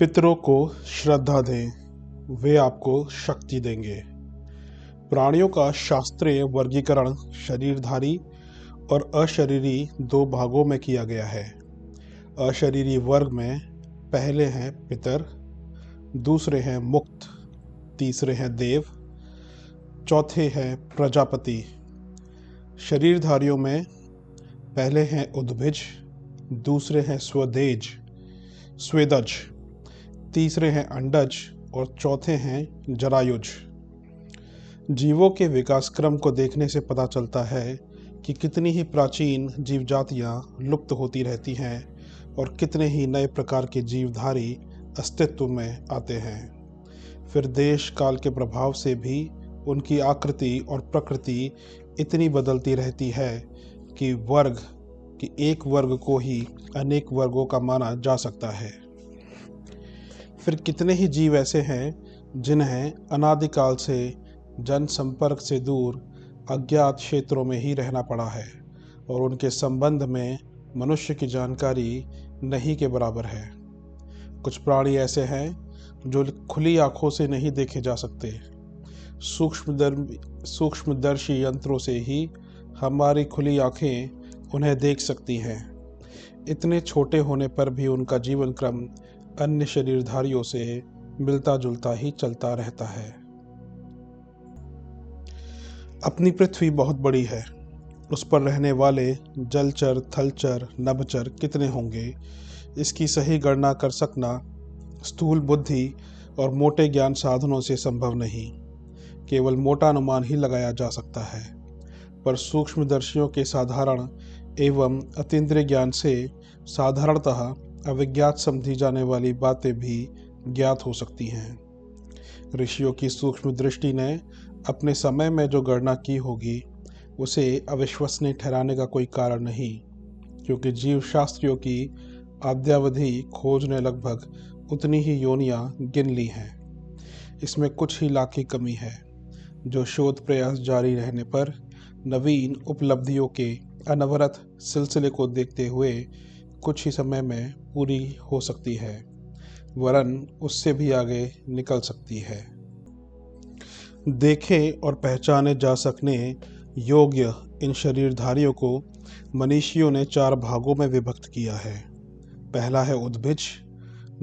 पितरों को श्रद्धा दें, वे आपको शक्ति देंगे। प्राणियों का शास्त्रीय वर्गीकरण शरीरधारी और अशरीरी दो भागों में किया गया है। अशरीरी वर्ग में पहले हैं पितर, दूसरे हैं मुक्त, तीसरे हैं देव, चौथे हैं प्रजापति। शरीरधारियों में पहले हैं उद्भिज, दूसरे हैं स्वेदज, तीसरे हैं अंडज और चौथे हैं जरायुज। जीवों के विकास क्रम को देखने से पता चलता है कि कितनी ही प्राचीन जीव जातियाँ लुप्त होती रहती हैं और कितने ही नए प्रकार के जीवधारी अस्तित्व में आते हैं। फिर देश काल के प्रभाव से भी उनकी आकृति और प्रकृति इतनी बदलती रहती है कि एक वर्ग को ही अनेक वर्गों का माना जा सकता है। फिर कितने ही जीव ऐसे हैं जिन्हें अनादिकाल से जनसंपर्क से दूर अज्ञात क्षेत्रों में ही रहना पड़ा है और उनके संबंध में मनुष्य की जानकारी नहीं के बराबर है। कुछ प्राणी ऐसे हैं जो खुली आंखों से नहीं देखे जा सकते। सूक्ष्मदर्शी यंत्रों से ही हमारी खुली आंखें उन्हें देख सकती हैं। इतने छोटे होने पर भी उनका जीवन क्रम अन्य शरीरधारियों से मिलता जुलता ही चलता रहता है। अपनी पृथ्वी बहुत बड़ी है, उस पर रहने वाले जलचर, थलचर, नभचर कितने होंगे, इसकी सही गणना कर सकना स्थूल बुद्धि और मोटे ज्ञान साधनों से संभव नहीं। केवल मोटा अनुमान ही लगाया जा सकता है, पर सूक्ष्मदर्शियों के साधारण एवं अतीन्द्रिय ज्ञान से साधारणतः अविज्ञात समझी जाने वाली बातें भी ज्ञात हो सकती हैं। ऋषियों की सूक्ष्म दृष्टि ने अपने समय में जो गणना की होगी उसे अविश्वसनीय ठहराने का कोई कारण नहीं, क्योंकि जीव शास्त्रियों की आद्यावधि खोज ने लगभग उतनी ही योनियां गिन ली हैं। इसमें कुछ ही लाख की कमी है, जो शोध प्रयास जारी रहने पर नवीन उपलब्धियों के अनवरत सिलसिले को देखते हुए कुछ ही समय में पूरी हो सकती है, वरन उससे भी आगे निकल सकती है। देखे और पहचाने जा सकने योग्य इन शरीरधारियों को मनीषियों ने 4 भागों में विभक्त किया है। पहला है उद्भिज,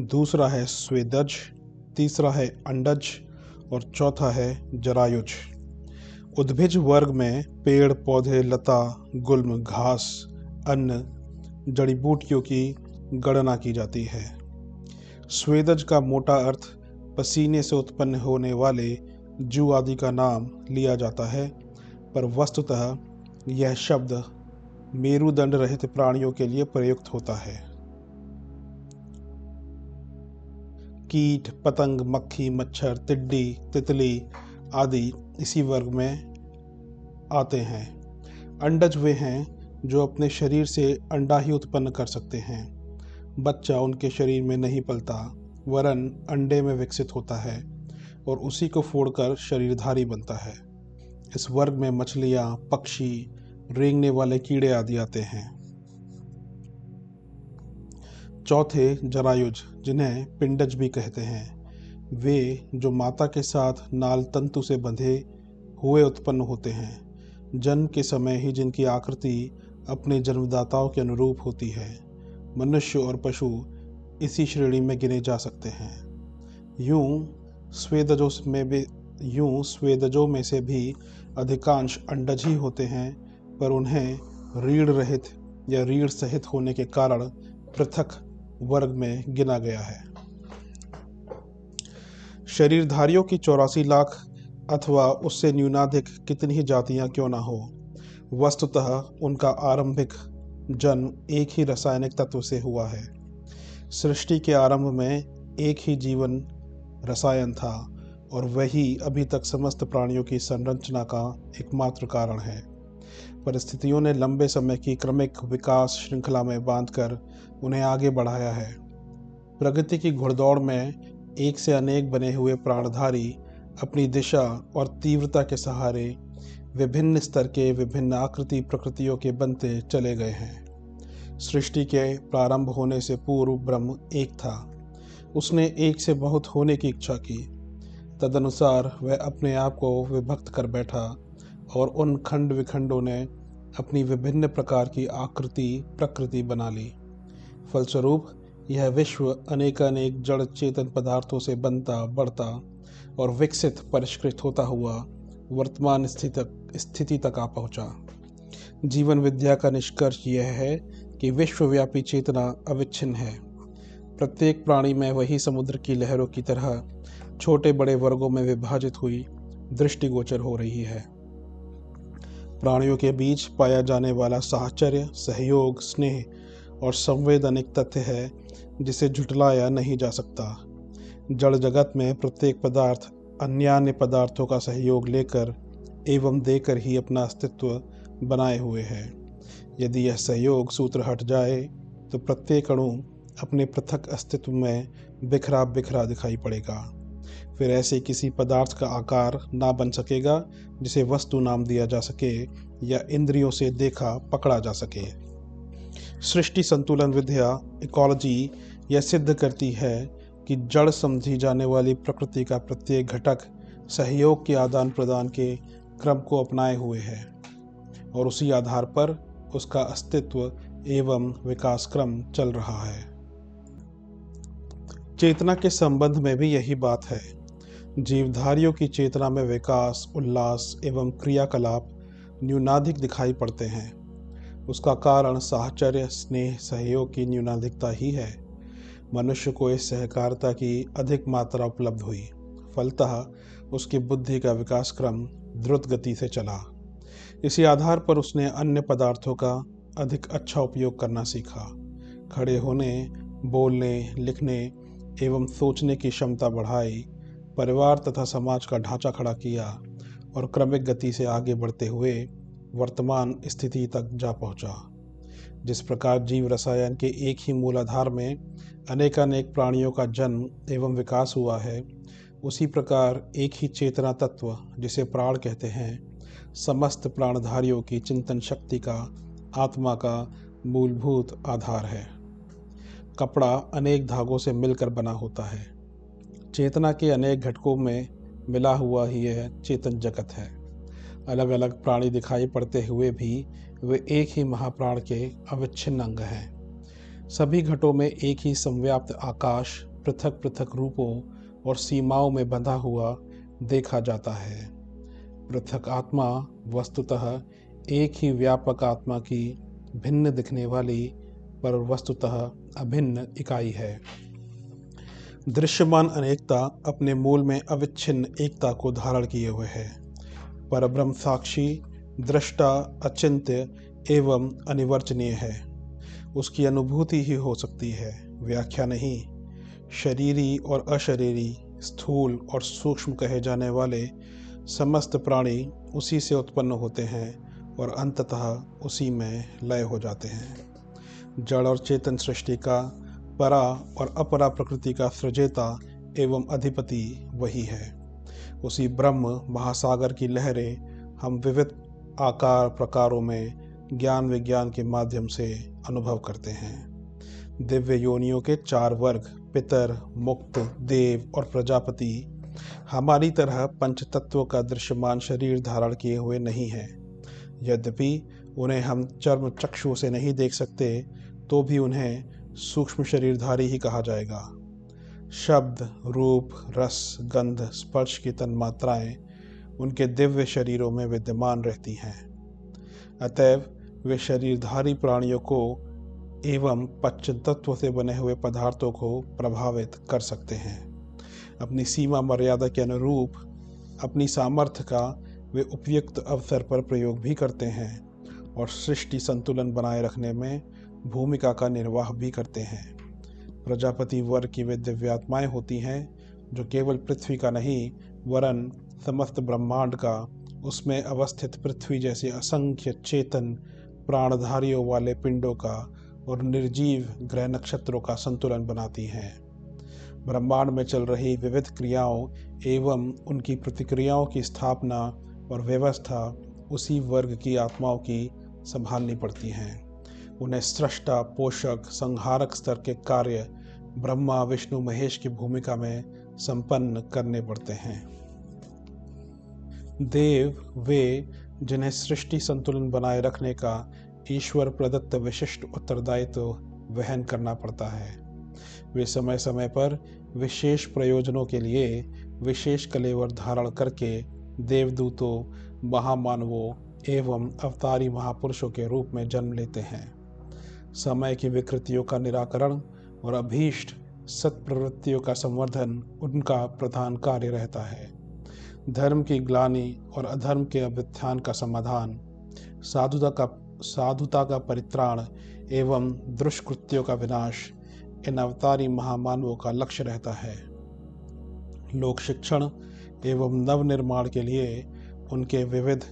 दूसरा है स्वेदज, तीसरा है अंडज और चौथा है जरायुज। उद्भिज वर्ग में पेड़ पौधे, लता, गुल्म, घास, अन्न, जड़ी बूटियों की गणना की जाती है। स्वेदज का मोटा अर्थ पसीने से उत्पन्न होने वाले जू आदि का नाम लिया जाता है, पर वस्तुतः यह शब्द मेरुदंड रहित प्राणियों के लिए प्रयुक्त होता है। कीट, पतंग, मक्खी, मच्छर, टिड्डी, तितली आदि इसी वर्ग में आते हैं। अंडज वे हैं जो अपने शरीर से अंडा ही उत्पन्न कर सकते हैं। बच्चा उनके शरीर में नहीं पलता, वरन अंडे में विकसित होता है और उसी को फोड़कर शरीरधारी बनता है। इस वर्ग में मछलियाँ, पक्षी, रेंगने वाले कीड़े आदि आते हैं। चौथे जरायुज, जिन्हें पिंडज भी कहते हैं, वे जो माता के साथ नाल तंतु से बंधे हुए उत्पन्न होते हैं। जन्म के समय ही जिनकी आकृति अपने जन्मदाताओं के अनुरूप होती है। मनुष्य और पशु इसी श्रेणी में गिने जा सकते हैं। यूं स्वेदजों में से भी अधिकांश अंडज ही होते हैं, पर उन्हें रीढ़ रहित या रीढ़ सहित होने के कारण पृथक वर्ग में गिना गया है। शरीरधारियों की 84 लाख अथवा उससे न्यूनाधिक कितनी ही जातियां क्यों ना हो, वस्तुतः उनका आरंभिक जन्म एक ही रासायनिक तत्व से हुआ है। सृष्टि के आरंभ में एक ही जीवन रसायन था और वही अभी तक समस्त प्राणियों की संरचना का एकमात्र कारण है। परिस्थितियों ने लंबे समय की क्रमिक विकास श्रृंखला में बांधकर उन्हें आगे बढ़ाया है। प्रगति की घुड़दौड़ में एक से अनेक बने हुए प्राणधारी अपनी दिशा और तीव्रता के सहारे विभिन्न स्तर के विभिन्न आकृति प्रकृतियों के बनते चले गए हैं। सृष्टि के प्रारंभ होने से पूर्व ब्रह्म एक था। उसने एक से बहुत होने की इच्छा की। तदनुसार वह अपने आप को विभक्त कर बैठा और उन खंड विखंडों ने अपनी विभिन्न प्रकार की आकृति प्रकृति बना ली। फलस्वरूप यह विश्व अनेकानेक जड़ चेतन पदार्थों से बनता बढ़ता और विकसित परिष्कृत होता हुआ वर्तमान स्थिति तक आ पहुंचा। जीवन विद्या का निष्कर्ष यह है कि विश्वव्यापी चेतना अविच्छिन्न है। प्रत्येक प्राणी में वही समुद्र की लहरों की तरह छोटे बड़े वर्गों में विभाजित हुई दृष्टिगोचर हो रही है। प्राणियों के बीच पाया जाने वाला साहचर्य, सहयोग, स्नेह और संवेदन एक तथ्य है जिसे झुटलाया नहीं जा सकता। जड़ जगत में प्रत्येक पदार्थ अन्य पदार्थों का सहयोग लेकर एवं देकर ही अपना अस्तित्व बनाए हुए है। यदि यह सहयोग सूत्र हट जाए तो प्रत्येक अणु अपने पृथक अस्तित्व में बिखरा बिखरा दिखाई पड़ेगा। फिर ऐसे किसी पदार्थ का आकार ना बन सकेगा जिसे वस्तु नाम दिया जा सके या इंद्रियों से देखा पकड़ा जा सके। सृष्टि संतुलन विद्या इकोलॉजी यह सिद्ध करती है कि जड़ समझी जाने वाली प्रकृति का प्रत्येक घटक सहयोग के आदान प्रदान के क्रम को अपनाए हुए है और उसी आधार पर उसका अस्तित्व एवं विकास क्रम चल रहा है। चेतना के संबंध में भी यही बात है। जीवधारियों की चेतना में विकास, उल्लास एवं क्रियाकलाप न्यूनाधिक दिखाई पड़ते हैं। उसका कारण साहचर्य, स्नेह, सहयोग की न्यूनाधिकता ही है। मनुष्य को इस सहकारिता की अधिक मात्रा उपलब्ध हुई। फलतः उसकी बुद्धि का विकास क्रम द्रुत गति से चला। इसी आधार पर उसने अन्य पदार्थों का अधिक अच्छा उपयोग करना सीखा। खड़े होने, बोलने, लिखने एवं सोचने की क्षमता बढ़ाई, परिवार तथा समाज का ढांचा खड़ा किया और क्रमिक गति से आगे बढ़ते हुए वर्तमान स्थिति तक जा पहुंचा। जिस प्रकार जीव रसायन के एक ही मूलाधार में अनेकानेक प्राणियों का जन्म एवं विकास हुआ है, उसी प्रकार एक ही चेतना तत्व जिसे प्राण कहते हैं, समस्त प्राणधारियों की चिंतन शक्ति का, आत्मा का मूलभूत आधार है। कपड़ा अनेक धागों से मिलकर बना होता है। चेतना के अनेक घटकों में मिला हुआ ही यह चेतन जगत है। अलग अलग प्राणी दिखाई पड़ते हुए भी वे एक ही महाप्राण के अविच्छिन्न अंग हैं। सभी घटों में एक ही संव्याप्त आकाश पृथक पृथक रूपों और सीमाओं में बंधा हुआ देखा जाता है। पृथक आत्मा वस्तुतः एक ही व्यापक आत्मा की भिन्न दिखने वाली पर वस्तुतः अभिन्न इकाई है। दृश्यमान अनेकता अपने मूल में अविच्छिन्न एकता को धारण किए हुए है। परब्रह्म साक्षी, दृष्टा, अचिंत्य एवं अनिवर्चनीय है। उसकी अनुभूति ही हो सकती है, व्याख्या नहीं। शरीरी और अशरीरी, स्थूल और सूक्ष्म कहे जाने वाले समस्त प्राणी उसी से उत्पन्न होते हैं और अंततः उसी में लय हो जाते हैं। जड़ और चेतन सृष्टि का परा और अपरा प्रकृति का सृजेता एवं अधिपति वही है। उसी ब्रह्म महासागर की लहरें हम विविध आकार प्रकारों में ज्ञान विज्ञान के माध्यम से अनुभव करते हैं। दिव्य योनियों के 4 वर्ग पितर, मुक्त, देव और प्रजापति हमारी तरह पंच तत्वों का दृश्यमान शरीर धारण किए हुए नहीं हैं। यद्यपि उन्हें हम चर्म चक्षु से नहीं देख सकते तो भी उन्हें सूक्ष्म शरीरधारी ही कहा जाएगा। शब्द, रूप, रस, गंध, स्पर्श की तन्मात्राएं उनके दिव्य शरीरों में विद्यमान रहती हैं। अतएव वे शरीरधारी प्राणियों को एवं पंच तत्व से बने हुए पदार्थों को प्रभावित कर सकते हैं। अपनी सीमा मर्यादा के अनुरूप अपनी सामर्थ्य का वे उपयुक्त अवसर पर प्रयोग भी करते हैं और सृष्टि संतुलन बनाए रखने में भूमिका का निर्वाह भी करते हैं। प्रजापति वर्ग की वे दिव्यात्माएं होती हैं जो केवल पृथ्वी का नहीं वरन समस्त ब्रह्मांड का, उसमें अवस्थित पृथ्वी जैसे असंख्य चेतन प्राणधारियों वाले पिंडों का और निर्जीव ग्रह नक्षत्रों का संतुलन बनाती हैं। ब्रह्मांड में चल रही विविध क्रियाओं एवं उनकी प्रतिक्रियाओं की स्थापना और व्यवस्था उसी वर्ग की आत्माओं की संभालनी पड़ती हैं। उन्हें सृष्टा, पोषक, संहारक स्तर के कार्य ब्रह्मा विष्णु महेश की भूमिका में संपन्न करने पड़ते हैं। देव वे जिन्हें सृष्टि संतुलन बनाए रखने का ईश्वर प्रदत्त विशिष्ट उत्तरदायित्व वहन करना पड़ता है। वे समय समय पर विशेष प्रयोजनों के लिए विशेष कलेवर धारण करके देवदूतों, महामानवों एवं अवतारी महापुरुषों के रूप में जन्म लेते हैं। समय की विकृतियों का निराकरण और अभीष्ट सत्प्रवृत्तियों का संवर्धन उनका प्रधान कार्य रहता है। धर्म की ग्लानि और अधर्म के अभ्युत्थान का समाधान, साधुता का परित्राण एवं दुष्कृत्यों का विनाश इन अवतारी महामानवों का लक्ष्य रहता है। लोक शिक्षण एवं नव निर्माण के लिए उनके विविध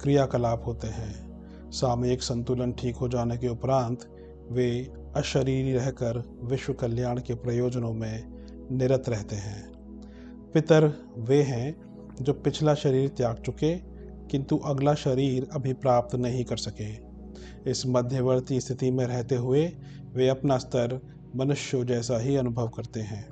क्रियाकलाप होते हैं। सामयिक संतुलन ठीक हो जाने के उपरांत वे अशरीरी रहकर विश्व कल्याण के प्रयोजनों में निरत रहते हैं। पितर वे हैं जो पिछला शरीर त्याग चुके किंतु अगला शरीर अभी प्राप्त नहीं कर सके। इस मध्यवर्ती स्थिति में रहते हुए वे अपना स्तर मनुष्यों जैसा ही अनुभव करते हैं।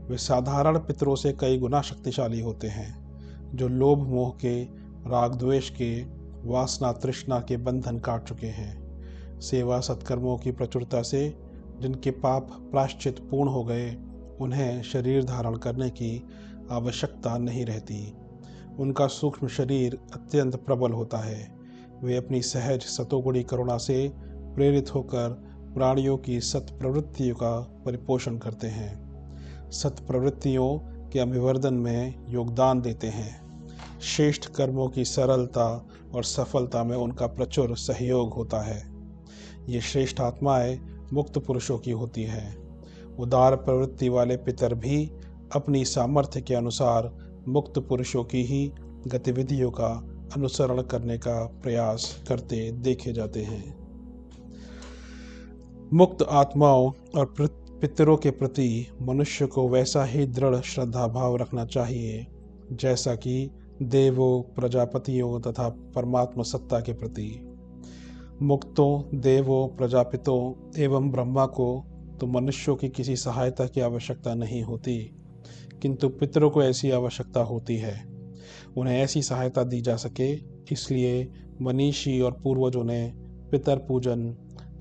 वे साधारण पितरों से कई गुना शक्तिशाली होते हैं, जो लोभ मोह के, राग द्वेष के, वासना तृष्णा के बंधन काट चुके हैं। सेवा सत्कर्मों की प्रचुरता से जिनके पाप प्रायश्चित पूर्ण हो गए, उन्हें शरीर धारण करने की आवश्यकता नहीं रहती। उनका सूक्ष्म शरीर अत्यंत प्रबल होता है। वे अपनी सहज सतोगुणी करुणा से प्रेरित होकर प्राणियों की सत्प्रवृत्तियों का परिपोषण करते हैं, सत्प्रवृत्तियों के अभिवर्धन में योगदान देते हैं। श्रेष्ठ कर्मों की सरलता और सफलता में उनका प्रचुर सहयोग होता है। ये श्रेष्ठ आत्माएं मुक्त पुरुषों की होती हैं। उदार प्रवृत्ति वाले पितर भी अपनी सामर्थ्य के अनुसार मुक्त पुरुषों की ही गतिविधियों का अनुसरण करने का प्रयास करते देखे जाते हैं। मुक्त आत्माओं और पितरों के प्रति मनुष्य को वैसा ही दृढ़ श्रद्धा भाव रखना चाहिए जैसा कि देवों, प्रजापतियों तथा परमात्मा सत्ता के प्रति। मुक्तों, देवों, प्रजापितों एवं ब्रह्मा को तो मनुष्यों की किसी सहायता की आवश्यकता नहीं होती, किंतु पितरों को ऐसी आवश्यकता होती है। उन्हें ऐसी सहायता दी जा सके, इसलिए मनीषी और पूर्वजों ने पितर पूजन,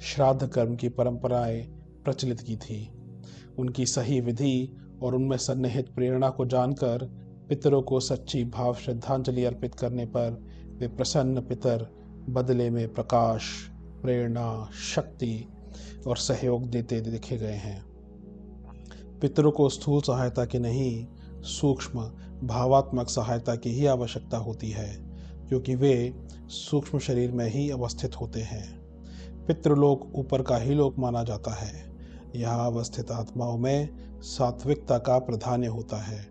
श्राद्ध कर्म की परंपराएं प्रचलित की थी। उनकी सही विधि और उनमें सन्निहित प्रेरणा को जानकर पितरों को सच्ची भाव श्रद्धांजलि अर्पित करने पर वे प्रसन्न पितर बदले में प्रकाश, प्रेरणा, शक्ति और सहयोग देते देखे गए हैं। पितरों को स्थूल सहायता की नहीं, सूक्ष्म भावात्मक सहायता की ही आवश्यकता होती है, क्योंकि वे सूक्ष्म शरीर में ही अवस्थित होते हैं। पितृलोक ऊपर का ही लोक माना जाता है। यहाँ अवस्थित आत्माओं में सात्विकता का प्राधान्य होता है।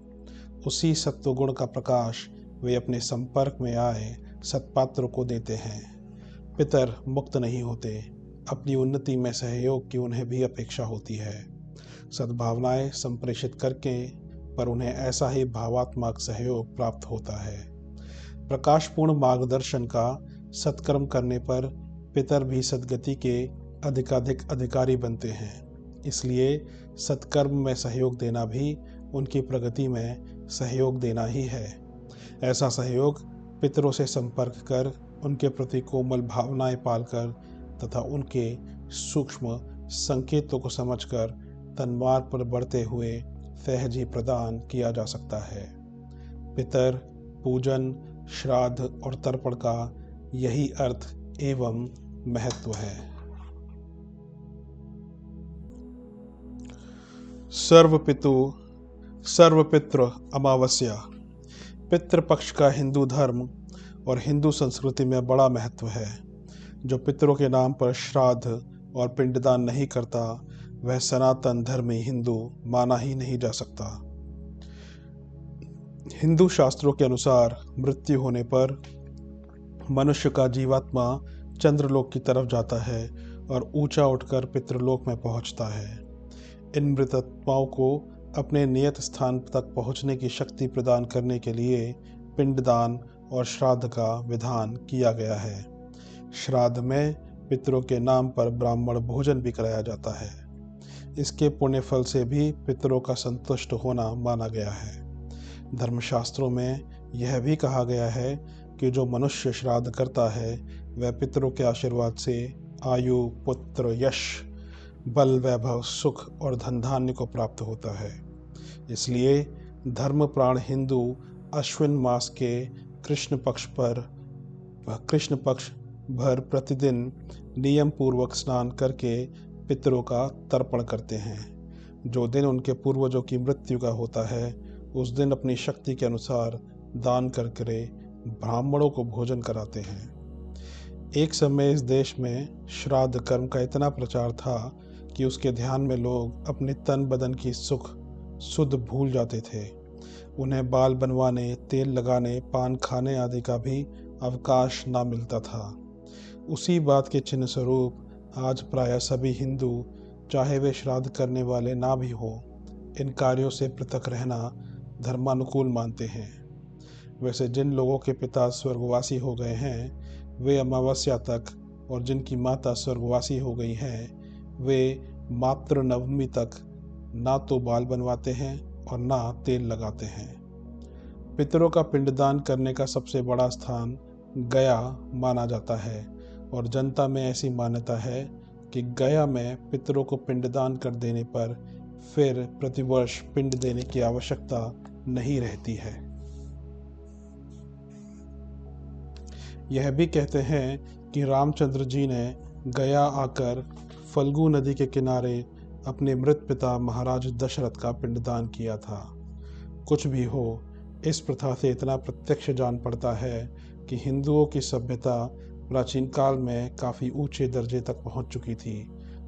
उसी सत्वगुण का प्रकाश वे अपने संपर्क में आए सत्पात्रों को देते हैं। पितर मुक्त नहीं होते, अपनी उन्नति में सहयोग की उन्हें भी अपेक्षा होती है। सद्भावनाएं संप्रेषित करके पर उन्हें ऐसा ही भावात्मक सहयोग प्राप्त होता है। प्रकाशपूर्ण मार्गदर्शन का सत्कर्म करने पर पितर भी सद्गति के अधिकाधिक अधिकारी बनते हैं। इसलिए सत्कर्म में सहयोग देना भी उनकी प्रगति में सहयोग देना ही है। ऐसा सहयोग पितरों से संपर्क कर, उनके प्रति कोमल भावनाएं पालकर तथा उनके सूक्ष्म संकेतों को समझकर तन्मार्ग पर बढ़ते हुए सहज ही प्रदान किया जा सकता है। पितर पूजन, श्राद्ध और तर्पण का यही अर्थ एवं महत्व है। सर्वपितृ अमावस्या। पितृपक्ष का हिंदू धर्म और हिंदू संस्कृति में बड़ा महत्व है। जो पितरों के नाम पर श्राद्ध और पिंडदान नहीं करता, वह सनातन धर्मी हिंदू माना ही नहीं जा सकता। हिंदू शास्त्रों के अनुसार मृत्यु होने पर मनुष्य का जीवात्मा चंद्रलोक की तरफ जाता है और ऊंचा उठकर पितृलोक में पहुंचता है। इन मृतात्माओं को अपने नियत स्थान तक पहुंचने की शक्ति प्रदान करने के लिए पिंडदान और श्राद्ध का विधान किया गया है। श्राद्ध में पितरों के नाम पर ब्राह्मण भोजन भी कराया जाता है। इसके पुण्य फल से भी पितरों का संतुष्ट होना माना गया है। धर्मशास्त्रों में यह भी कहा गया है कि जो मनुष्य श्राद्ध करता है वह पितरों के आशीर्वाद से आयु, पुत्र, यश, बल, वैभव, सुख और धन धान्य को प्राप्त होता है। इसलिए धर्मप्राण हिंदू अश्विन मास के कृष्ण पक्ष भर प्रतिदिन नियम पूर्वक स्नान करके पितरों का तर्पण करते हैं। जो दिन उनके पूर्वजों की मृत्यु का होता है उस दिन अपनी शक्ति के अनुसार दान करके ब्राह्मणों को भोजन कराते हैं। एक समय इस देश में श्राद्ध कर्म का इतना प्रचार था कि उसके ध्यान में लोग अपने तन बदन की सुख सुध भूल जाते थे। उन्हें बाल बनवाने, तेल लगाने, पान खाने आदि का भी अवकाश ना मिलता था। उसी बात के चिन्ह स्वरूप आज प्रायः सभी हिंदू, चाहे वे श्राद्ध करने वाले ना भी हो, इन कार्यों से पृथक रहना धर्मानुकूल मानते हैं। वैसे जिन लोगों के पिता स्वर्गवासी हो गए हैं वे अमावस्या तक, और जिनकी माता स्वर्गवासी हो गई हैं वे मातृ नवमी तक ना तो बाल बनवाते हैं और ना तेल लगाते हैं। पितरों का पिंडदान करने का सबसे बड़ा स्थान गया माना जाता है और जनता में ऐसी मान्यता है कि गया में पितरों को पिंडदान कर देने पर फिर प्रतिवर्ष पिंड देने की आवश्यकता नहीं रहती है। यह भी कहते हैं कि रामचंद्र जी ने गया आकर फल्गु नदी के किनारे अपने मृत पिता महाराज दशरथ का पिंडदान किया था। कुछ भी हो, इस प्रथा से इतना प्रत्यक्ष जान पड़ता है कि हिंदुओं की सभ्यता प्राचीन काल में काफ़ी ऊंचे दर्जे तक पहुंच चुकी थी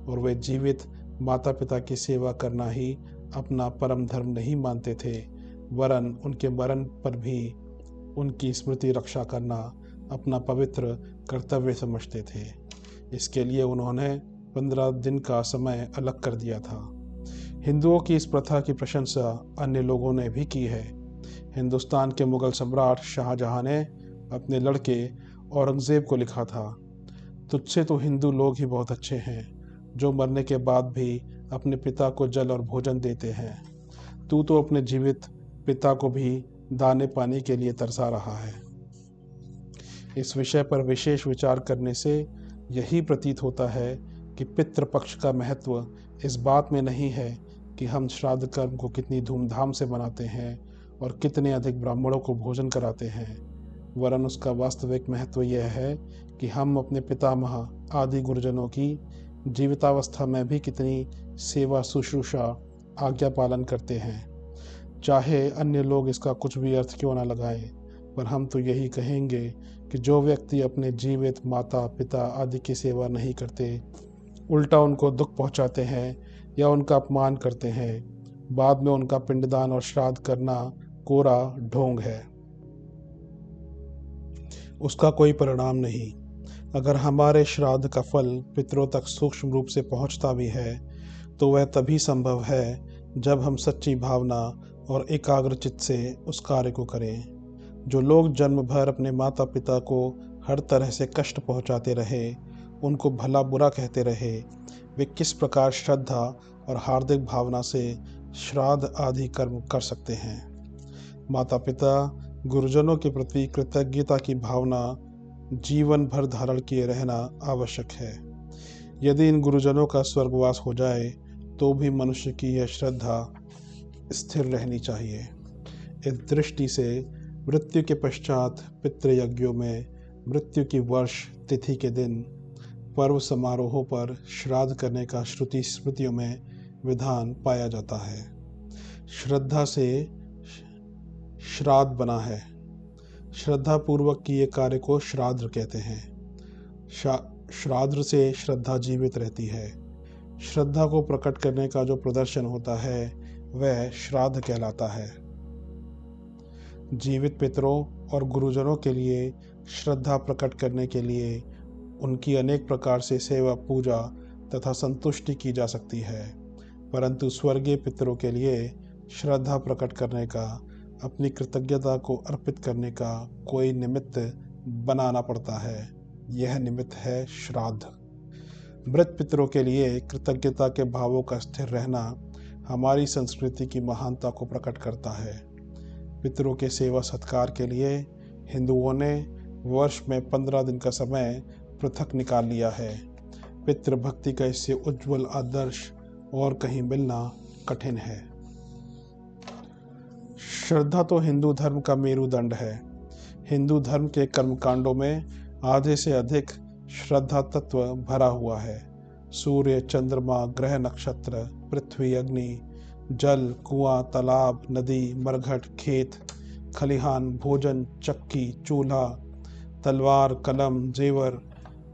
और वे जीवित माता पिता की सेवा करना ही अपना परम धर्म नहीं मानते थे, वरन उनके मरण पर भी उनकी स्मृति रक्षा करना अपना पवित्र कर्तव्य समझते थे। इसके लिए उन्होंने 15 दिन का समय अलग कर दिया था। हिंदुओं की इस प्रथा की प्रशंसा अन्य लोगों ने भी की है। हिंदुस्तान के मुगल सम्राट शाहजहां ने अपने लड़के औरंगजेब को लिखा था, तुझसे तो हिंदू लोग ही बहुत अच्छे हैं, जो मरने के बाद भी अपने पिता को जल और भोजन देते हैं। तू तो अपने जीवित पिता को भी दाने पानी के लिए तरसा रहा है। इस विषय पर विशेष विचार करने से यही प्रतीत होता है कि पितृपक्ष का महत्व इस बात में नहीं है कि हम श्राद्ध कर्म को कितनी धूमधाम से मनाते हैं और कितने अधिक ब्राह्मणों को भोजन कराते हैं, वरन उसका वास्तविक महत्व यह है कि हम अपने पितामह आदि गुरुजनों की जीवितावस्था में भी कितनी सेवा, शुश्रूषा, आज्ञा पालन करते हैं। चाहे अन्य लोग इसका कुछ भी अर्थ क्यों ना लगाएं, पर हम तो यही कहेंगे कि जो व्यक्ति अपने जीवित माता पिता आदि की सेवा नहीं करते, उल्टा उनको दुख पहुंचाते हैं या उनका अपमान करते हैं, बाद में उनका पिंडदान और श्राद्ध करना कोरा ढोंग है, उसका कोई परिणाम नहीं। अगर हमारे श्राद्ध का फल पितरों तक सूक्ष्म रूप से पहुंचता भी है तो वह तभी संभव है जब हम सच्ची भावना और एकाग्रचित्त से उस कार्य को करें। जो लोग जन्म भर अपने माता पिता को हर तरह से कष्ट पहुंचाते रहे, उनको भला बुरा कहते रहे, वे किस प्रकार श्रद्धा और हार्दिक भावना से श्राद्ध आदि कर्म कर सकते हैं। माता पिता गुरुजनों के प्रति कृतज्ञता की भावना जीवन भर धारण किए रहना आवश्यक है। यदि इन गुरुजनों का स्वर्गवास हो जाए तो भी मनुष्य की यह श्रद्धा स्थिर रहनी चाहिए। इस दृष्टि से मृत्यु के पश्चात पितृयज्ञों में मृत्यु की वर्ष तिथि के दिन पर्व समारोहों पर श्राद्ध करने का श्रुति स्मृतियों में विधान पाया जाता है। श्रद्धा से श्राद्ध बना है। श्रद्धा पूर्वक किए कार्य को श्राद्ध कहते हैं। श्राद्ध से श्रद्धा जीवित रहती है। श्रद्धा को प्रकट करने का जो प्रदर्शन होता है वह श्राद्ध कहलाता है। जीवित पितरों और गुरुजनों के लिए श्रद्धा प्रकट करने के लिए उनकी अनेक प्रकार से सेवा, पूजा तथा संतुष्टि की जा सकती है, परंतु स्वर्गीय पितरों के लिए श्रद्धा प्रकट करने का, अपनी कृतज्ञता को अर्पित करने का कोई निमित्त बनाना पड़ता है। यह निमित्त है श्राद्ध। मृत पितरों के लिए कृतज्ञता के भावों का स्थिर रहना हमारी संस्कृति की महानता को प्रकट करता है। पितरों के सेवा सत्कार के लिए हिंदुओं ने वर्ष में 15 दिन का समय पृथक निकाल लिया है। पितृभक्ति का इससे उज्जवल आदर्श और कहीं मिलना कठिन है। श्रद्धा तो हिंदू धर्म का मेरुदंड है। हिंदू धर्म के कर्मकांडों में आधे से अधिक श्रद्धा तत्व भरा हुआ है। सूर्य, चंद्रमा, ग्रह, नक्षत्र, पृथ्वी, अग्नि, जल, कुआं, तालाब, नदी, मरघट, खेत, खलिहान, भोजन, चक्की, चूल्हा, तलवार, कलम, जेवर,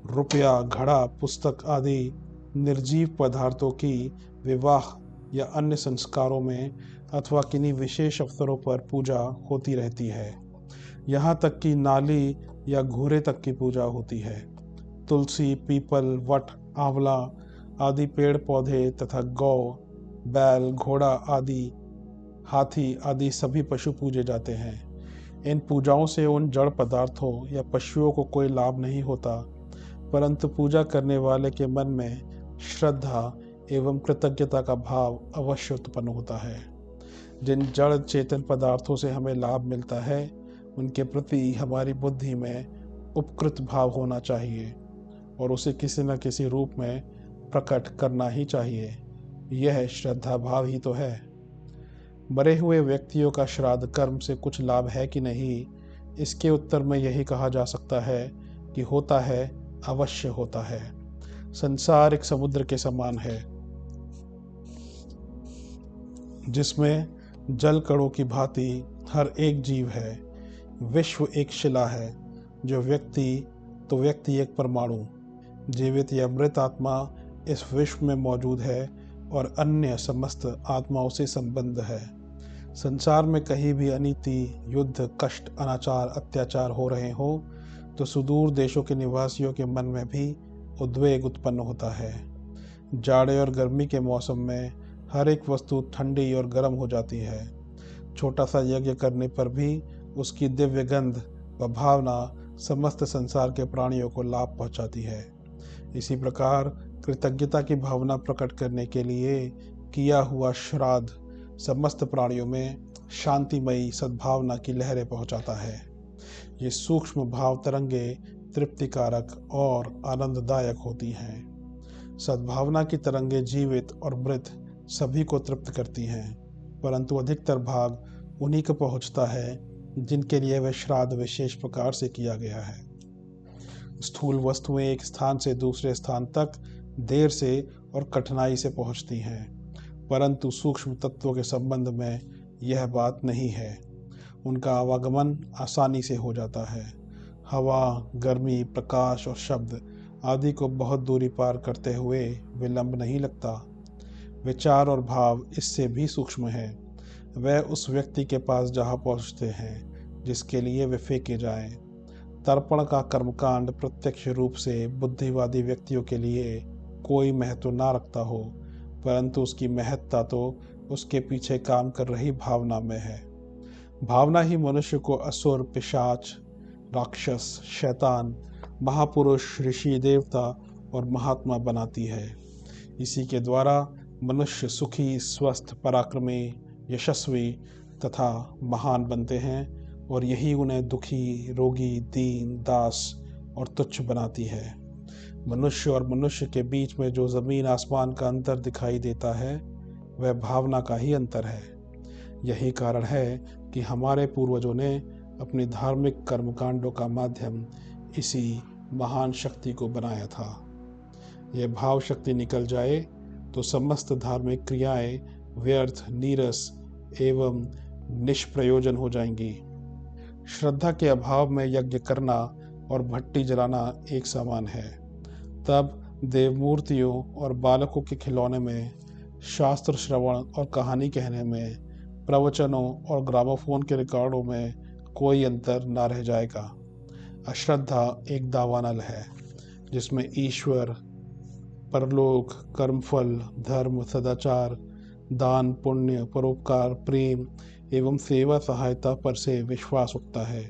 रुपया, घड़ा, पुस्तक आदि निर्जीव पदार्थों की विवाह या अन्य संस्कारों में अथवा किन्हीं विशेष अवसरों पर पूजा होती रहती है। यहाँ तक कि नाली या घूरे तक की पूजा होती है। तुलसी, पीपल, वट, आंवला आदि पेड़ पौधे तथा गौ, बैल, घोड़ा आदि, हाथी आदि सभी पशु पूजे जाते हैं। इन पूजाओं से उन जड़ पदार्थों या पशुओं को कोई लाभ नहीं होता, परंतु पूजा करने वाले के मन में श्रद्धा एवं कृतज्ञता का भाव अवश्य उत्पन्न होता है। जिन जड़ चेतन पदार्थों से हमें लाभ मिलता है उनके प्रति हमारी बुद्धि में उपकृत भाव होना चाहिए और उसे किसी न किसी रूप में प्रकट करना ही चाहिए। यह श्रद्धा भाव ही तो है। मरे हुए व्यक्तियों का श्राद्ध कर्म से कुछ लाभ है कि नहीं, इसके उत्तर में यही कहा जा सकता है कि होता है, अवश्य होता है। संसार एक समुद्र के समान है जिसमें जल कणों की भांति हर एक जीव है। विश्व एक शिला है, जो व्यक्ति एक परमाणु, जीवित या मृत आत्मा इस विश्व में मौजूद है और अन्य समस्त आत्माओं से संबंध है। संसार में कहीं भी अनीति, युद्ध, कष्ट, अनाचार, अत्याचार हो रहे हो तो सुदूर देशों के निवासियों के मन में भी उद्वेग उत्पन्न होता है। जाड़े और गर्मी के मौसम में हर एक वस्तु ठंडी और गर्म हो जाती है। छोटा सा यज्ञ करने पर भी उसकी दिव्य गंध व भावना समस्त संसार के प्राणियों को लाभ पहुंचाती है। इसी प्रकार कृतज्ञता की भावना प्रकट करने के लिए किया हुआ श्राद्ध समस्त प्राणियों में शांतिमयी सद्भावना की लहरें पहुंचाता है। ये सूक्ष्म भाव तरंगे तृप्तिकारक और आनंददायक होती हैं। सद्भावना की तरंगे जीवित और मृत सभी को तृप्त करती हैं, परंतु अधिकतर भाग उन्हीं को पहुंचता है जिनके लिए वह श्राद्ध विशेष प्रकार से किया गया है। स्थूल वस्तुएं एक स्थान से दूसरे स्थान तक देर से और कठिनाई से पहुंचती हैं, परंतु सूक्ष्म तत्वों के संबंध में यह बात नहीं है। उनका आवागमन आसानी से हो जाता है। हवा, गर्मी, प्रकाश और शब्द आदि को बहुत दूरी पार करते हुए विलंब नहीं लगता। विचार और भाव इससे भी सूक्ष्म है। वह उस व्यक्ति के पास जहाँ पहुँचते हैं जिसके लिए वे फेंके जाएं। तर्पण का कर्मकांड प्रत्यक्ष रूप से बुद्धिवादी व्यक्तियों के लिए कोई महत्व ना रखता हो, परंतु उसकी महत्ता तो उसके पीछे काम कर रही भावना में है। भावना ही मनुष्य को असुर, पिशाच, राक्षस, शैतान, महापुरुष, ऋषि, देवता और महात्मा बनाती है। इसी के द्वारा मनुष्य सुखी, स्वस्थ, पराक्रमी, यशस्वी तथा महान बनते हैं और यही उन्हें दुखी, रोगी, दीन, दास और तुच्छ बनाती है। मनुष्य और मनुष्य के बीच में जो जमीन आसमान का अंतर दिखाई देता है वह भावना का ही अंतर है। यही कारण है कि हमारे पूर्वजों ने अपनी धार्मिक कर्मकांडों का माध्यम इसी महान शक्ति को बनाया था। यह भाव शक्ति निकल जाए तो समस्त धार्मिक क्रियाएं व्यर्थ, नीरस एवं निष्प्रयोजन हो जाएंगी। श्रद्धा के अभाव में यज्ञ करना और भट्टी जलाना एक समान है। तब देवमूर्तियों और बालकों के खिलौने में, शास्त्र श्रवण और कहानी कहने में, प्रवचनों और ग्रामोफोन के रिकॉर्डों में कोई अंतर ना रह जाएगा। अश्रद्धा एक दावानल है जिसमें ईश्वर, परलोक, कर्मफल, धर्म, सदाचार, दान, पुण्य, परोपकार, प्रेम एवं सेवा सहायता पर से विश्वास उठता है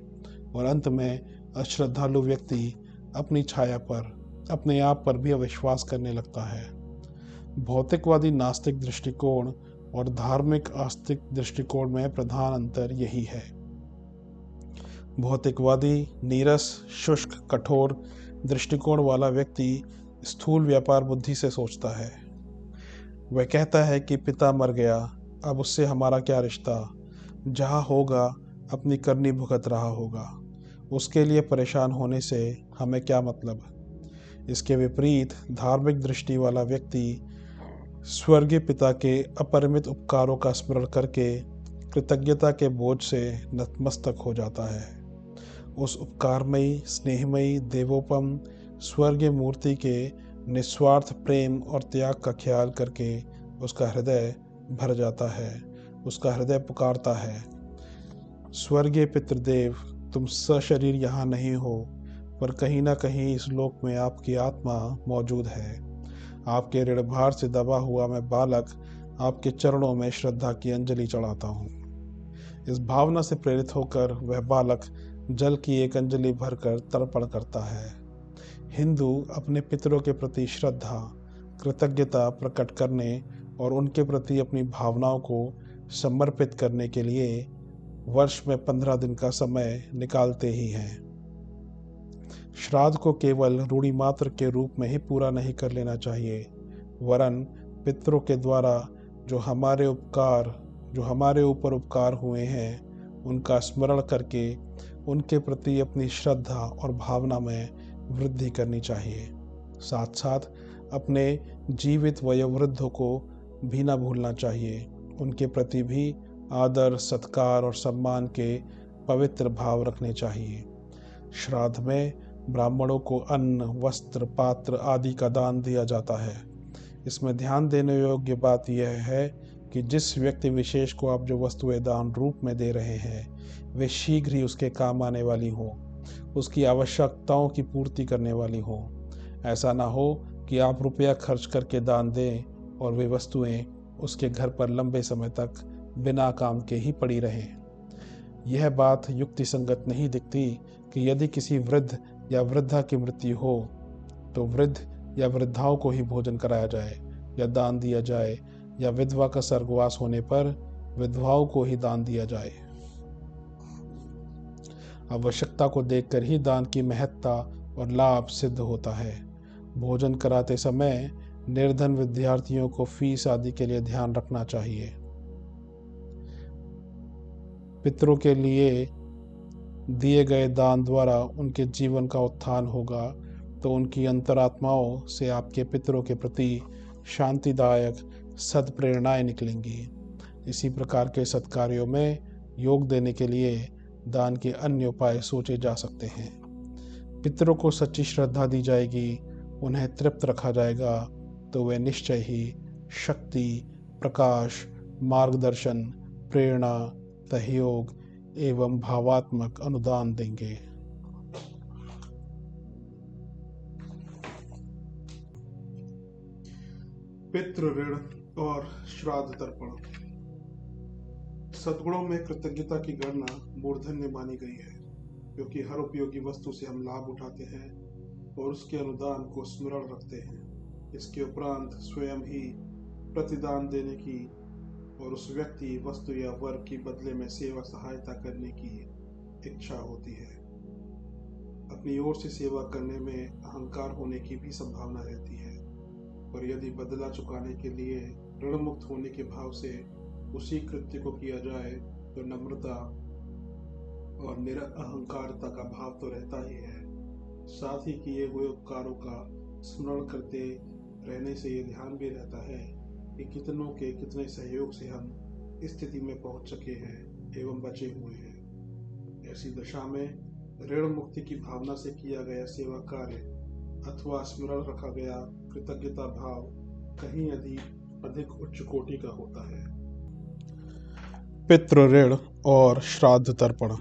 और अंत में अश्रद्धालु व्यक्ति अपनी छाया पर अपने आप पर भी अविश्वास करने लगता है। भौतिकवादी नास्तिक दृष्टिकोण और धार्मिक आस्तिक दृष्टिकोण में प्रधान अंतर यही है। भौतिकवादी नीरस, शुष्क, कठोर दृष्टिकोण वाला व्यक्ति स्थूल व्यापार बुद्धि से सोचता है। वह कहता है कि पिता मर गया, अब उससे हमारा क्या रिश्ता, जहाँ होगा अपनी करनी भुगत रहा होगा, उसके लिए परेशान होने से हमें क्या मतलब। इसके विपरीत धार्मिक दृष्टि वाला व्यक्ति स्वर्गीय पिता के अपरिमित उपकारों का स्मरण करके कृतज्ञता के बोझ से नतमस्तक हो जाता है। उस उपकारमयी, स्नेहमयी, देवोपम स्वर्गीय मूर्ति के निस्वार्थ प्रेम और त्याग का ख्याल करके उसका हृदय भर जाता है। उसका हृदय पुकारता है, स्वर्गीय पितृदेव, तुम सशरीर यहाँ नहीं हो, पर कहीं ना कहीं इस लोक में आपकी आत्मा मौजूद है। आपके ऋण भार से दबा हुआ मैं बालक आपके चरणों में श्रद्धा की अंजलि चढ़ाता हूँ। इस भावना से प्रेरित होकर वह बालक जल की एक अंजलि भरकर तर्पण करता है। हिंदू अपने पितरों के प्रति श्रद्धा, कृतज्ञता प्रकट करने और उनके प्रति अपनी भावनाओं को समर्पित करने के लिए वर्ष में 15 दिन का समय निकालते ही हैं। श्राद्ध को केवल रूढ़ि मात्र के रूप में ही पूरा नहीं कर लेना चाहिए, वरन पितरों के द्वारा जो हमारे ऊपर उपकार हुए हैं उनका स्मरण करके उनके प्रति अपनी श्रद्धा और भावना में वृद्धि करनी चाहिए। साथ साथ अपने जीवित वयोवृद्धों को भी न भूलना चाहिए। उनके प्रति भी आदर, सत्कार और सम्मान के पवित्र भाव रखने चाहिए। श्राद्ध में ब्राह्मणों को अन्न, वस्त्र, पात्र आदि का दान दिया जाता है। इसमें ध्यान देने योग्य बात यह है कि जिस व्यक्ति विशेष को आप जो वस्तुएं दान रूप में दे रहे हैं वे शीघ्र ही उसके काम आने वाली हो, उसकी आवश्यकताओं की पूर्ति करने वाली हो। ऐसा ना हो कि आप रुपया खर्च करके दान दें और वे वस्तुएं उसके घर पर लंबे समय तक बिना काम के ही पड़ी रहें। यह बात युक्ति संगत नहीं दिखती कि यदि किसी वृद्ध या वृद्धा की मृत्यु हो तो वृद्ध या वृद्धाओं को ही भोजन कराया जाए या दान दिया जाए, या विधवा का स्वर्गवास होने पर विधवाओं को ही दान दिया जाए। आवश्यकता को देखकर ही दान की महत्ता और लाभ सिद्ध होता है। भोजन कराते समय निर्धन विद्यार्थियों को फीस आदि के लिए ध्यान रखना चाहिए। पितरों के लिए दिए गए दान द्वारा उनके जीवन का उत्थान होगा तो उनकी अंतरात्माओं से आपके पितरों के प्रति शांतिदायक सद्प्रेरणाएं निकलेंगी। इसी प्रकार के सत्कार्यों में योग देने के लिए दान के अन्य उपाय सोचे जा सकते हैं। पितरों को सच्ची श्रद्धा दी जाएगी, उन्हें तृप्त रखा जाएगा तो वे निश्चय ही शक्ति, प्रकाश, मार्गदर्शन, प्रेरणा, सहयोग एवं भावात्मक अनुदान देंगे। पितृ ऋण और श्राद्ध तर्पण। सद्गुणों में कृतज्ञता की गणना मूर्धन्य मानी गई है, क्योंकि हर उपयोगी वस्तु से हम लाभ उठाते हैं और उसके अनुदान को स्मरण रखते हैं। इसके उपरांत स्वयं ही प्रतिदान देने की और उस व्यक्ति, वस्तु या वर्ग की बदले में सेवा सहायता करने की इच्छा होती है। अपनी ओर से सेवा करने में अहंकार होने की भी संभावना रहती है, पर यदि बदला चुकाने के लिए ऋण मुक्त होने के भाव से उसी कृत्य को किया जाए तो नम्रता और निरअहंकारता का भाव तो रहता ही है। साथ ही किए हुए उपकारों का स्मरण करते रहने से ये ध्यान भी रहता है कि कितनों के कितने सहयोग से हम इस स्थिति में पहुंच सके हैं एवं बचे हुए हैं। ऐसी दशा में ऋण मुक्ति की भावना से किया गया सेवा कार्य अथवा स्मरण रखा गया कृतज्ञता भाव कहीं अधिक उच्च कोटि का होता है। पितृ ऋण और श्राद्ध तर्पण।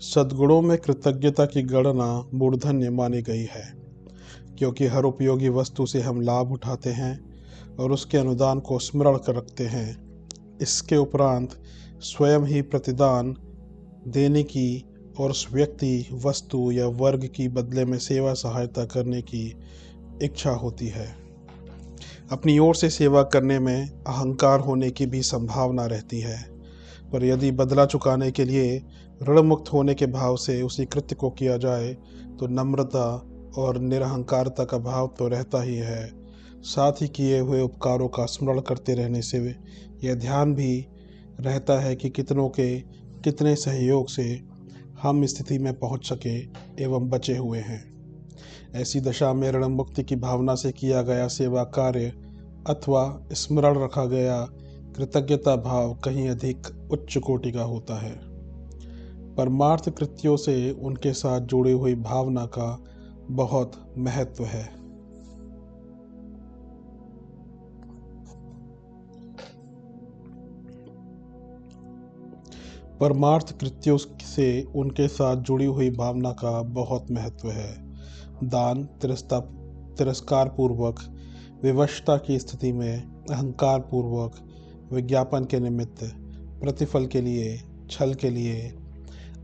सद्गुणों में कृतज्ञता की गणना मूर्धन्य मानी गई है, क्योंकि हर उपयोगी वस्तु से हम लाभ उठाते हैं और उसके अनुदान को स्मरण कर रखते हैं। इसके उपरांत स्वयं ही प्रतिदान देने की और उस व्यक्ति, वस्तु या वर्ग की बदले में सेवा सहायता करने की इच्छा होती है। अपनी ओर से सेवा करने में अहंकार होने की भी संभावना रहती है, पर यदि बदला चुकाने के लिए ऋण मुक्त होने के भाव से उसी कृत्य को किया जाए तो नम्रता और निरहंकारता का भाव तो रहता ही है। साथ ही किए हुए उपकारों का स्मरण करते रहने से यह ध्यान भी रहता है कि कितनों के कितने सहयोग से हम स्थिति में पहुंच सके एवं बचे हुए हैं। ऐसी दशा में ऋण मुक्ति की भावना से किया गया सेवा कार्य अथवा स्मरण रखा गया कृतज्ञता भाव कहीं अधिक उच्च कोटि का होता है। परमार्थ कृत्यों से उनके साथ जुड़ी हुई भावना का बहुत महत्व है। परमार्थ कृत्यों से उनके साथ जुड़ी हुई भावना का बहुत महत्व है। दान तिरस्कार पूर्वक, विवशता की स्थिति में अहंकार पूर्वक, विज्ञापन के निमित्त, प्रतिफल के लिए, छल के लिए,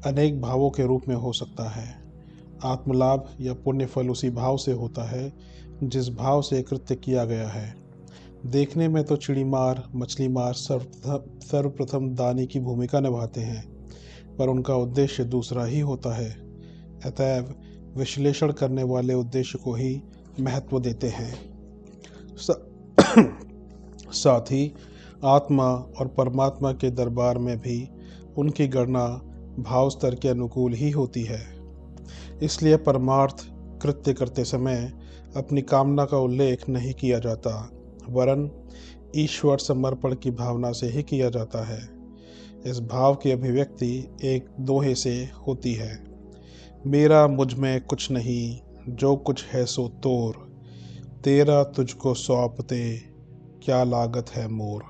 अनेक भावों के रूप में हो सकता है। आत्मलाभ या पुण्य फल उसी भाव से होता है जिस भाव से कृत्य किया गया है। देखने में तो चिड़ी मार, मछली मार सर्वप्रथम दानी की भूमिका निभाते हैं, पर उनका उद्देश्य दूसरा ही होता है। अतएव विश्लेषण करने वाले उद्देश्य को ही महत्व देते हैं। साथ ही आत्मा और परमात्मा के दरबार में भी उनकी गणना भाव स्तर के अनुकूल ही होती है। इसलिए परमार्थ कृत्य करते समय अपनी कामना का उल्लेख नहीं किया जाता, वरन ईश्वर समर्पण की भावना से ही किया जाता है। इस भाव की अभिव्यक्ति एक दोहे से होती है। मेरा मुझ में कुछ नहीं, जो कुछ है सो तोर, तेरा तुझको सौंपते क्या लागत है मोर।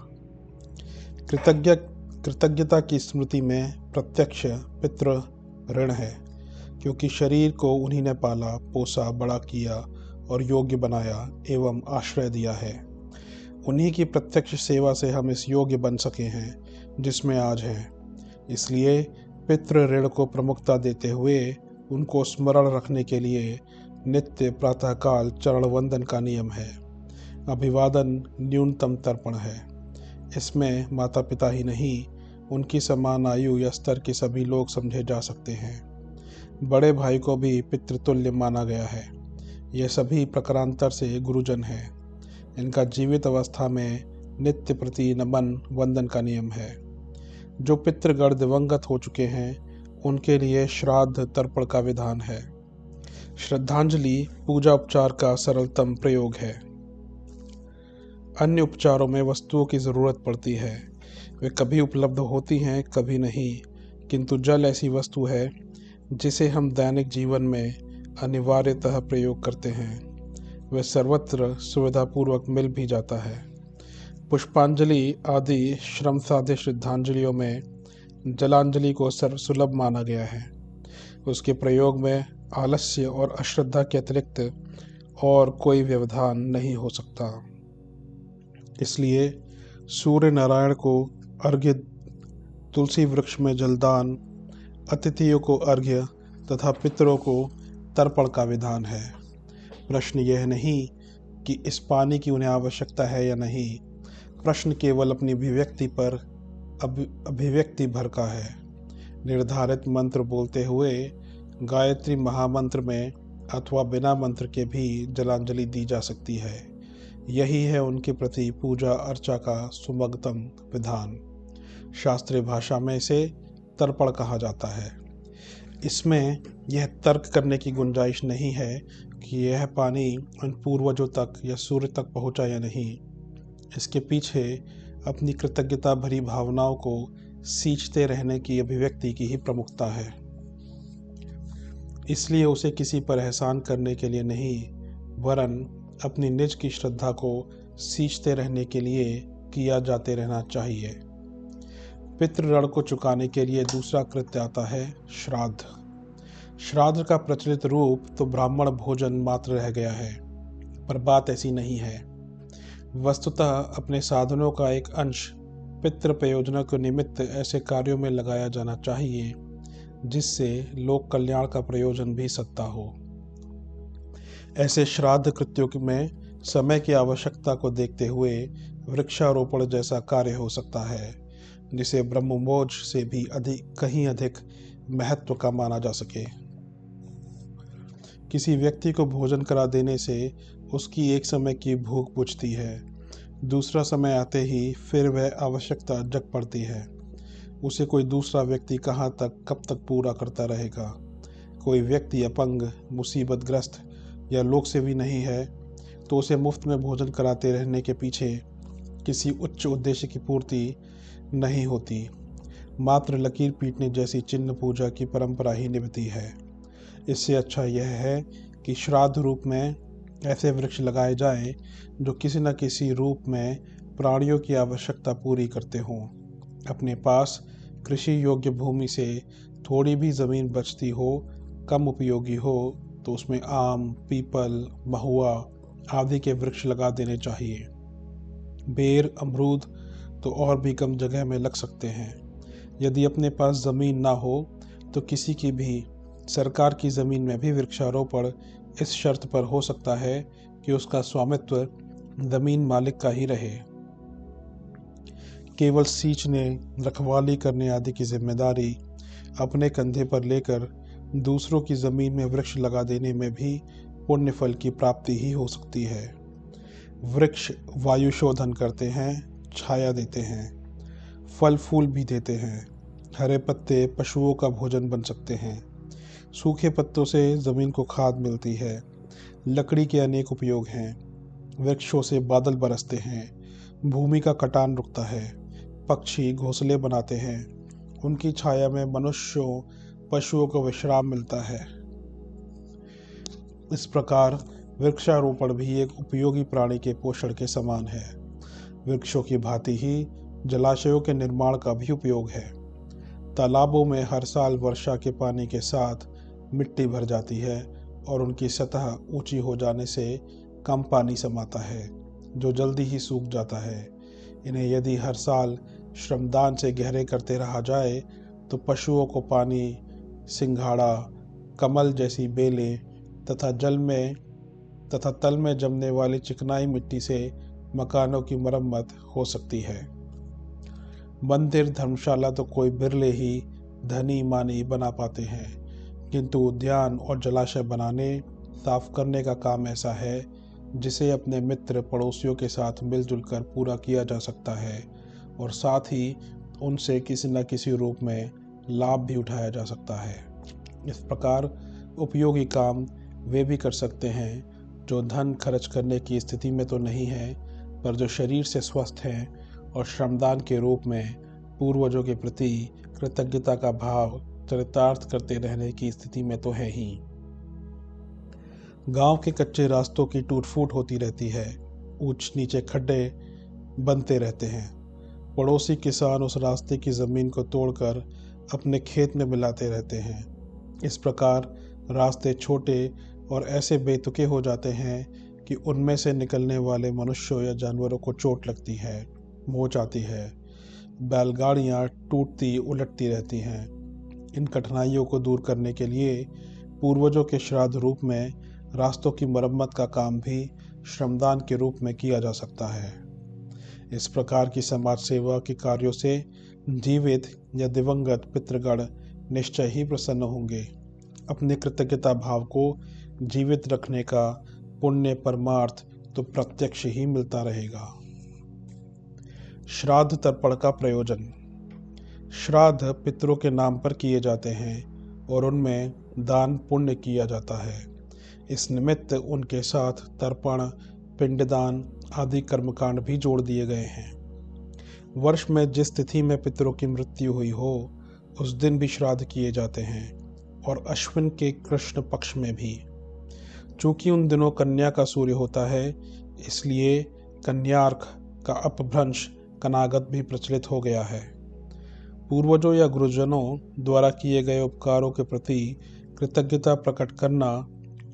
कृतज्ञता की स्मृति में प्रत्यक्ष पितृ ऋण है, क्योंकि शरीर को उन्हीं ने पाला, पोसा, बड़ा किया और योग्य बनाया एवं आश्रय दिया है। उन्हीं की प्रत्यक्ष सेवा से हम इस योग्य बन सके हैं जिसमें आज हैं। इसलिए पितृ ऋण को प्रमुखता देते हुए उनको स्मरण रखने के लिए नित्य प्रातःकाल चरण वंदन का नियम है। अभिवादन न्यूनतम तर्पण है। इसमें माता पिता ही नहीं, उनकी समान आयु या स्तर के सभी लोग समझे जा सकते हैं। बड़े भाई को भी पितृतुल्य माना गया है। ये सभी प्रकारांतर से गुरुजन हैं। इनका जीवित अवस्था में नित्य प्रति नमन वंदन का नियम है। जो पितृगण दिवंगत हो चुके हैं उनके लिए श्राद्ध तर्पण का विधान है। श्रद्धांजलि पूजा उपचार का सरलतम प्रयोग है। अन्य उपचारों में वस्तुओं की ज़रूरत पड़ती है। वे कभी उपलब्ध होती हैं, कभी नहीं, किंतु जल ऐसी वस्तु है जिसे हम दैनिक जीवन में अनिवार्यतः प्रयोग करते हैं। वह सर्वत्र सुविधापूर्वक मिल भी जाता है। पुष्पांजलि आदि श्रम साध्य श्रद्धांजलियों में जलांजलि को सर्वसुलभ माना गया है। उसके प्रयोग में आलस्य और अश्रद्धा के अतिरिक्त और कोई व्यवधान नहीं हो सकता। इसलिए सूर्य नारायण को अर्घ्य, तुलसी वृक्ष में जलदान, अतिथियों को अर्घ्य तथा पितरों को तर्पण का विधान है। प्रश्न यह नहीं कि इस पानी की उन्हें आवश्यकता है या नहीं, प्रश्न केवल अपनी अभिव्यक्ति भर का है। निर्धारित मंत्र बोलते हुए गायत्री महामंत्र में अथवा बिना मंत्र के भी जलांजलि दी जा सकती है। यही है उनके प्रति पूजा अर्चा का सुमगतम विधान। शास्त्रीय भाषा में इसे तर्पण कहा जाता है। इसमें यह तर्क करने की गुंजाइश नहीं है कि यह पानी उन पूर्वजों तक या सूर्य तक पहुंचा या नहीं। इसके पीछे अपनी कृतज्ञता भरी भावनाओं को सींचते रहने की अभिव्यक्ति की ही प्रमुखता है। इसलिए उसे किसी पर एहसान करने के लिए नहीं, वरन अपनी निज की श्रद्धा को सींचते रहने के लिए किया जाते रहना चाहिए। पितृ ऋण को चुकाने के लिए दूसरा कृत्य आता है श्राद्ध। श्राद्ध का प्रचलित रूप तो ब्राह्मण भोजन मात्र रह गया है, पर बात ऐसी नहीं है। वस्तुतः अपने साधनों का एक अंश पितृ प्रयोजनों के निमित्त ऐसे कार्यों में लगाया जाना चाहिए जिससे लोक कल्याण का प्रयोजन भी सकता हो। ऐसे श्राद्ध कृत्यों में समय की आवश्यकता को देखते हुए वृक्षारोपण जैसा कार्य हो सकता है, जिसे ब्रह्मभोज से भी कहीं अधिक महत्व का माना जा सके। किसी व्यक्ति को भोजन करा देने से उसकी एक समय की भूख बुझती है, दूसरा समय आते ही फिर वह आवश्यकता जग पड़ती है। उसे कोई दूसरा व्यक्ति कहाँ तक कब तक पूरा करता रहेगा। कोई व्यक्ति अपंग, मुसीबतग्रस्त या लोक सेवी नहीं है तो उसे मुफ्त में भोजन कराते रहने के पीछे किसी उच्च उद्देश्य की पूर्ति नहीं होती, मात्र लकीर पीटने जैसी चिन्ह पूजा की परंपरा ही निभती है। इससे अच्छा यह है कि श्राद्ध रूप में ऐसे वृक्ष लगाए जाएं जो किसी न किसी रूप में प्राणियों की आवश्यकता पूरी करते हों। अपने पास कृषि योग्य भूमि से थोड़ी भी ज़मीन बचती हो, कम उपयोगी हो, तो उसमें आम, पीपल, महुआ आदि के वृक्ष लगा देने चाहिए। बेर, अमरूद तो और भी कम जगह में लग सकते हैं। यदि अपने पास ज़मीन ना हो तो किसी की भी सरकार की ज़मीन में भी वृक्षारोपण इस शर्त पर हो सकता है कि उसका स्वामित्व ज़मीन मालिक का ही रहे। केवल सींचने, रखवाली करने आदि की जिम्मेदारी अपने कंधे पर लेकर दूसरों की ज़मीन में वृक्ष लगा देने में भी पुण्य फल की प्राप्ति ही हो सकती है। वृक्ष वायु शोधन करते हैं, छाया देते हैं, फल फूल भी देते हैं। हरे पत्ते पशुओं का भोजन बन सकते हैं। सूखे पत्तों से ज़मीन को खाद मिलती है। लकड़ी के अनेक उपयोग हैं। वृक्षों से बादल बरसते हैं, भूमि का कटान रुकता है, पक्षी घोंसले बनाते हैं, उनकी छाया में मनुष्यों, पशुओं को विश्राम मिलता है। इस प्रकार वृक्षारोपण भी एक उपयोगी प्राणी के पोषण के समान है। वृक्षों की भांति ही जलाशयों के निर्माण का भी उपयोग है। तालाबों में हर साल वर्षा के पानी के साथ मिट्टी भर जाती है और उनकी सतह ऊंची हो जाने से कम पानी समाता है, जो जल्दी ही सूख जाता है। इन्हें यदि हर साल श्रमदान से गहरे करते रहा जाए तो पशुओं को पानी, सिंघाड़ा, कमल जैसी बेलें तथा तल में जमने वाली चिकनाई मिट्टी से मकानों की मरम्मत हो सकती है। मंदिर, धर्मशाला तो कोई बिरले ही धनी मानी बना पाते हैं, किंतु उद्यान और जलाशय बनाने, साफ करने का काम ऐसा है जिसे अपने मित्र पड़ोसियों के साथ मिलजुल कर पूरा किया जा सकता है और साथ ही उनसे किसी न किसी रूप में लाभ भी उठाया जा सकता है। इस प्रकार उपयोगी काम वे भी कर सकते हैं जो धन खर्च करने की स्थिति में तो नहीं है, पर जो शरीर से स्वस्थ हैं और श्रमदान के रूप में पूर्वजों के प्रति कृतज्ञता का भाव चरितार्थ करते रहने की स्थिति में तो है ही। गांव के कच्चे रास्तों की टूट फूट होती रहती है, ऊंच नीचे खड्डे बनते रहते हैं। पड़ोसी किसान उस रास्ते की ज़मीन को तोड़कर अपने खेत में मिलाते रहते हैं। इस प्रकार रास्ते छोटे और ऐसे बेतुके हो जाते हैं कि उनमें से निकलने वाले मनुष्यों या जानवरों को चोट लगती है, मोच आती है। बैलगाड़ियाँ टूटती उलटती रहती हैं। इन कठिनाइयों को दूर करने के लिए पूर्वजों के श्राद्ध रूप में रास्तों की मरम्मत का काम भी श्रमदान के रूप में किया जा सकता है। इस प्रकार की समाज सेवा के कार्यों से जीवित या दिवंगत पितृगण निश्चय ही प्रसन्न होंगे। अपने कृतज्ञता भाव को जीवित रखने का पुण्य परमार्थ तो प्रत्यक्ष ही मिलता रहेगा। श्राद्ध तर्पण का प्रयोजन। श्राद्ध पितरों के नाम पर किए जाते हैं और उनमें दान पुण्य किया जाता है। इस निमित्त उनके साथ तर्पण, पिंडदान आदि कर्मकांड भी जोड़ दिए गए हैं। वर्ष में जिस तिथि में पितरों की मृत्यु हुई हो उस दिन भी श्राद्ध किए जाते हैं और अश्विन के कृष्ण पक्ष में भी। चूंकि उन दिनों कन्या का सूर्य होता है, इसलिए कन्यार्क का अपभ्रंश कनागत भी प्रचलित हो गया है। पूर्वजों या गुरुजनों द्वारा किए गए उपकारों के प्रति कृतज्ञता प्रकट करना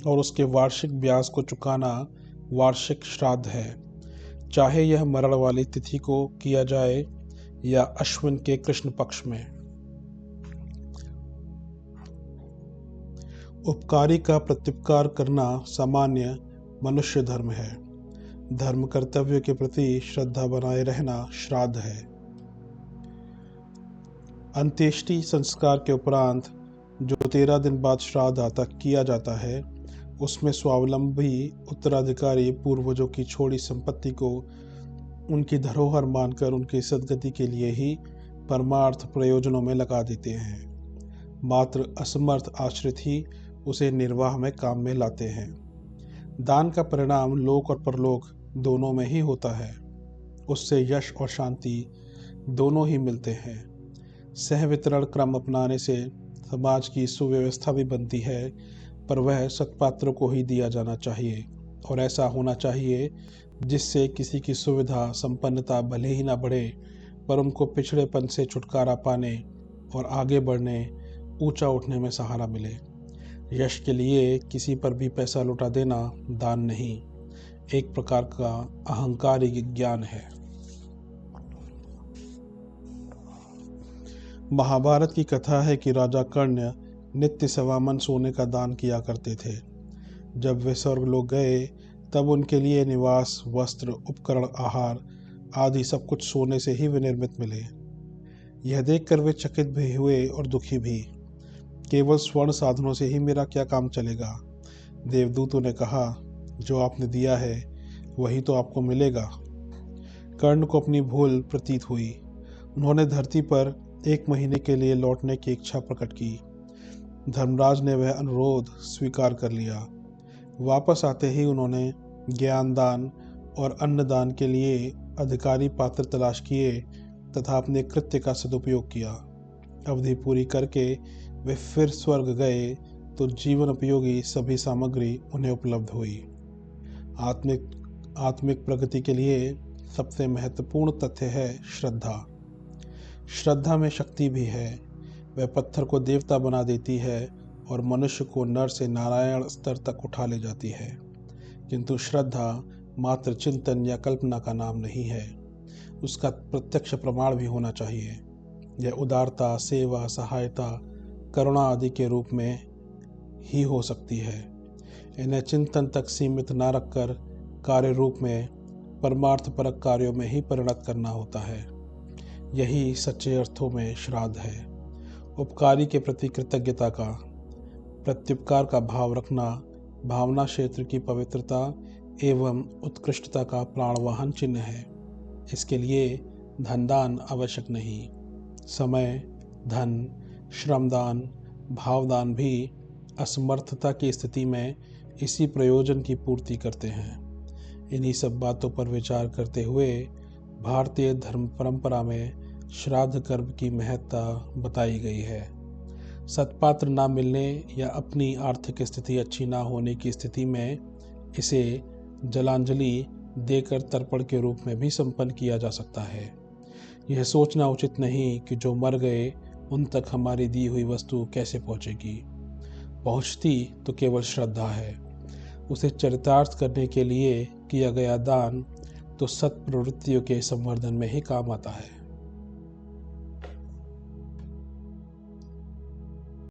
और उसके वार्षिक ब्याज को चुकाना वार्षिक श्राद्ध है, चाहे यह मरण वाली तिथि को किया जाए या अश्विन के कृष्ण पक्ष में। उपकारी का प्रत्युपकार करना सामान्य मनुष्य धर्म है। धर्म कर्तव्य के प्रति श्रद्धा बनाए रहना श्राद्ध है। अंत्येष्टि संस्कार के उपरांत जो 13 दिन बाद श्राद्ध आता किया जाता है, उसमें स्वावलंबी उत्तराधिकारी पूर्वजों की छोड़ी संपत्ति को उनकी धरोहर मानकर उनकी सद्गति के लिए ही परमार्थ प्रयोजनों में लगा देते हैं। मात्र असमर्थ आश्रित ही उसे निर्वाह में काम में लाते हैं। दान का परिणाम लोक और परलोक दोनों में ही होता है। उससे यश और शांति दोनों ही मिलते हैं। सहवितरण क्रम अपनाने से समाज की सुव्यवस्था भी बनती है, पर वह सत्पात्रों को ही दिया जाना चाहिए और ऐसा होना चाहिए जिससे किसी की सुविधा संपन्नता भले ही ना बढ़े, पर उनको पिछड़ेपन से छुटकारा पाने और आगे बढ़ने, ऊंचा उठने में सहारा मिले। यश के लिए किसी पर भी पैसा लुटा देना दान नहीं, एक प्रकार का अहंकारी ज्ञान है। महाभारत की कथा है कि राजा कर्ण नित्य 1.25 मन सोने का दान किया करते थे। जब वे स्वर्गलोक गए तब उनके लिए निवास, वस्त्र, उपकरण, आहार आदि सब कुछ सोने से ही विनिर्मित मिले। यह देखकर वे चकित भी हुए और दुखी भी। केवल स्वर्ण साधनों से ही मेरा क्या काम चलेगा? देवदूतों ने कहा, जो आपने दिया है वही तो आपको मिलेगा। कर्ण को अपनी भूल प्रतीत हुई। उन्होंने धरती पर 1 महीने के लिए लौटने की इच्छा प्रकट की। धर्मराज ने वह अनुरोध स्वीकार कर लिया। वापस आते ही उन्होंने ज्ञान दान और अन्नदान के लिए अधिकारी पात्र तलाश किए तथा अपने कृत्य का सदुपयोग किया। अवधि पूरी करके वे फिर स्वर्ग गए तो जीवन उपयोगी सभी सामग्री उन्हें उपलब्ध हुई। आत्मिक प्रगति के लिए सबसे महत्वपूर्ण तथ्य है श्रद्धा। श्रद्धा में शक्ति भी है। वह पत्थर को देवता बना देती है और मनुष्य को नर से नारायण स्तर तक उठा ले जाती है। किंतु श्रद्धा मात्र चिंतन या कल्पना का नाम नहीं है, उसका प्रत्यक्ष प्रमाण भी होना चाहिए। यह उदारता, सेवा, सहायता, करुणा आदि के रूप में ही हो सकती है। इन्हें चिंतन तक सीमित न रखकर कार्य रूप में परमार्थपरक कार्यों में ही परिणत करना होता है। यही सच्चे अर्थों में श्राद्ध है। उपकारी के प्रति कृतज्ञता का, प्रत्युपकार का भाव रखना भावना क्षेत्र की पवित्रता एवं उत्कृष्टता का प्राणवाहन चिन्ह है। इसके लिए धनदान आवश्यक नहीं। समय, धन, श्रमदान, भावदान भी असमर्थता की स्थिति में इसी प्रयोजन की पूर्ति करते हैं। इन्हीं सब बातों पर विचार करते हुए भारतीय धर्म परंपरा में श्राद्ध कर्म की महत्ता बताई गई है। सत्पात्र ना मिलने या अपनी आर्थिक स्थिति अच्छी ना होने की स्थिति में इसे जलांजलि देकर तर्पण के रूप में भी संपन्न किया जा सकता है। यह सोचना उचित नहीं कि जो मर गए उन तक हमारी दी हुई वस्तु कैसे पहुंचेगी। पहुंचती तो केवल श्रद्धा है। उसे चरितार्थ करने के लिए किया गया दान तो सत्प्रवृत्तियों के संवर्धन में ही काम आता है।